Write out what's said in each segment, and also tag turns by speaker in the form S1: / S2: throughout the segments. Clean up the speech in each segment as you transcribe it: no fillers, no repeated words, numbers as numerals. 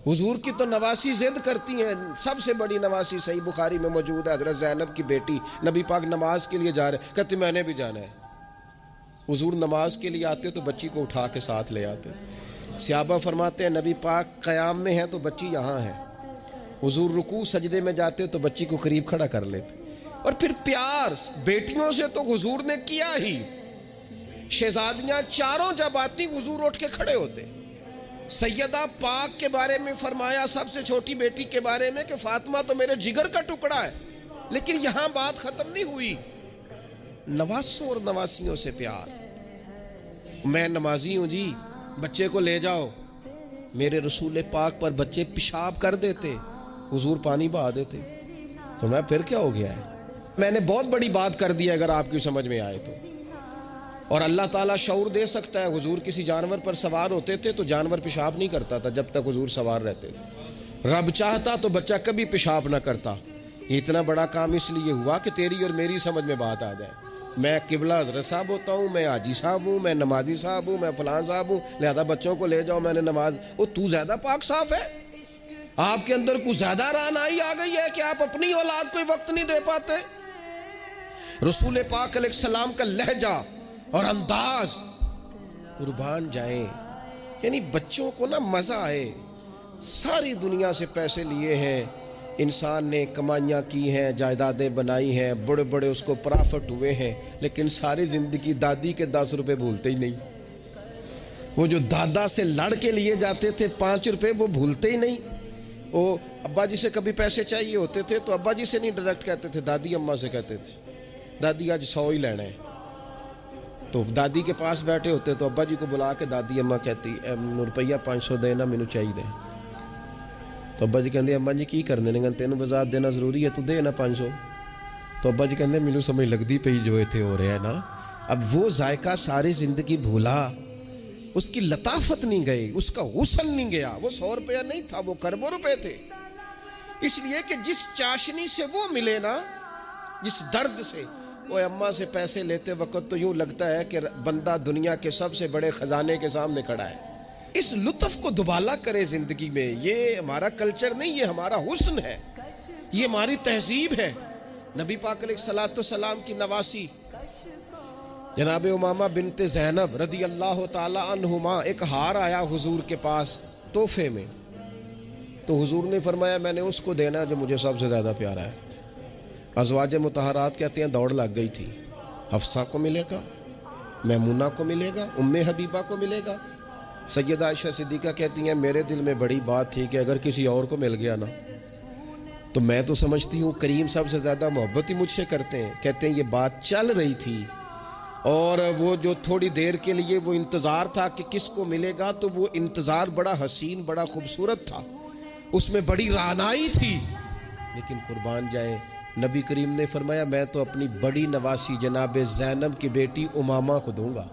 S1: حضور کی تو نواسی ضد کرتی ہیں. سب سے بڑی نواسی صحیح بخاری میں موجود ہے، حضرت زینب کی بیٹی. نبی پاک نماز کے لیے جا رہے، کہتے میں نے بھی جانا ہے. حضور نماز کے لیے آتے تو بچی کو اٹھا کے ساتھ لے آتے. صحابہ فرماتے ہیں نبی پاک قیام میں ہیں تو بچی یہاں ہے. حضور رکوع سجدے میں جاتے تو بچی کو قریب کھڑا کر لیتے. اور پھر پیار بیٹیوں سے تو حضور نے کیا ہی. شہزادیاں چاروں جب آتی حضور اٹھ کے کھڑے ہوتے. سیدہ پاک کے بارے میں فرمایا سب سے چھوٹی بیٹی کے بارے میں کہ فاطمہ تو میرے جگر کا ٹکڑا ہے. لیکن یہاں بات ختم نہیں ہوئی. نواسوں اور نواسیوں سے پیار. میں نمازی ہوں جی، بچے کو لے جاؤ. میرے رسول پاک پر بچے پیشاب کر دیتے، حضور پانی بہا دیتے. تو میں پھر کیا ہو گیا ہے؟ میں نے بہت بڑی بات کر دی ہے اگر آپ کی سمجھ میں آئے تو. اور اللہ تعالیٰ شعور دے سکتا ہے. حضور کسی جانور پر سوار ہوتے تھے تو جانور پیشاب نہیں کرتا تھا جب تک حضور سوار رہتے تھے. رب چاہتا تو بچہ کبھی پیشاب نہ کرتا. یہ اتنا بڑا کام اس لیے ہوا کہ تیری اور میری سمجھ میں بات آ جائے. میں قبلہ حضرت صاحب ہوتا ہوں، میں حاجی صاحب ہوں، میں نمازی صاحب ہوں، میں فلان صاحب ہوں، لہذا بچوں کو لے جاؤ، میں نے نماز. وہ تو زیادہ پاک صاف ہے؟ آپ کے اندر کچھ زیادہ رعنائی آ گئی ہے کہ آپ اپنی اولاد کو وقت نہیں دے پاتے. رسول پاک علیہ السلام کا لہجہ اور انداز، قربان جائیں، یعنی بچوں کو نا مزہ آئے. ساری دنیا سے پیسے لیے ہیں انسان نے، کمائیاں کی ہیں، جائیدادیں بنائی ہیں، بڑے بڑے اس کو پرافٹ ہوئے ہیں، لیکن ساری زندگی دادی کے 10 روپے بھولتے ہی نہیں. وہ جو دادا سے لڑ کے لیے جاتے تھے 5 روپے وہ بھولتے ہی نہیں. وہ ابا جی سے کبھی پیسے چاہیے ہوتے تھے تو ابا جی سے نہیں ڈائریکٹ کہتے تھے، دادی اماں سے کہتے تھے دادی آج 100 ہی لینا ہے. تو دادی کے پاس بیٹھے ہوتے تو ابا جی کو بلا کے دادی اماں کہتی روپیہ 500 دینا مینو چاہیے. تو ابا جی کہتے اماں جی کی کرنے نے تینوں وزاد دینا ضروری ہے تو دے نا 500. تو ابا جی کہتے مینو سمجھ لگتی پئی جو اتنے ہو رہا ہے نا. اب وہ ذائقہ ساری زندگی بھولا، اس کی لطافت نہیں گئی، اس کا غسل نہیں گیا. وہ 100 روپیہ نہیں تھا، وہ کروڑوں روپے تھے. اس لیے کہ جس چاشنی سے وہ ملے نا، جس درد سے. وہ اماں سے پیسے لیتے وقت تو یوں لگتا ہے کہ بندہ دنیا کے سب سے بڑے خزانے کے سامنے کھڑا ہے. اس لطف کو دوبالا کرے زندگی میں. یہ ہمارا کلچر نہیں، یہ ہمارا حسن ہے، یہ ہماری تہذیب ہے. نبی پاک علیہ الصلوۃ والسلام کی نواسی جناب امامہ بنت زینب رضی اللہ تعالی عنہما، ایک ہار آیا حضور کے پاس تحفے میں. تو حضور نے فرمایا میں نے اس کو دینا جو مجھے سب سے زیادہ پیارا ہے. ازواج مطہرات کہتے ہیں دوڑ لگ گئی تھی. حفصہ کو ملے گا، میمونہ کو ملے گا، ام حبیبہ کو ملے گا. سیدہ عائشہ صدیقہ کہتی ہیں میرے دل میں بڑی بات تھی کہ اگر کسی اور کو مل گیا نا تو میں تو سمجھتی ہوں کریم سب سے زیادہ محبت ہی مجھ سے کرتے ہیں. کہتے ہیں یہ بات چل رہی تھی اور وہ جو تھوڑی دیر کے لیے وہ انتظار تھا کہ کس کو ملے گا، تو وہ انتظار بڑا حسین بڑا خوبصورت تھا، اس میں بڑی رعنائی تھی. لیکن قربان جائیں نبی کریم نے فرمایا میں تو اپنی بڑی نواسی جناب زینب کی بیٹی امامہ کو دوں گا.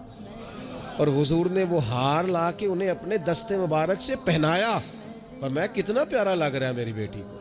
S1: اور حضور نے وہ ہار لا کے انہیں اپنے دستے مبارک سے پہنایا. اور میں کتنا پیارا لگ رہا ہے میری بیٹی کو.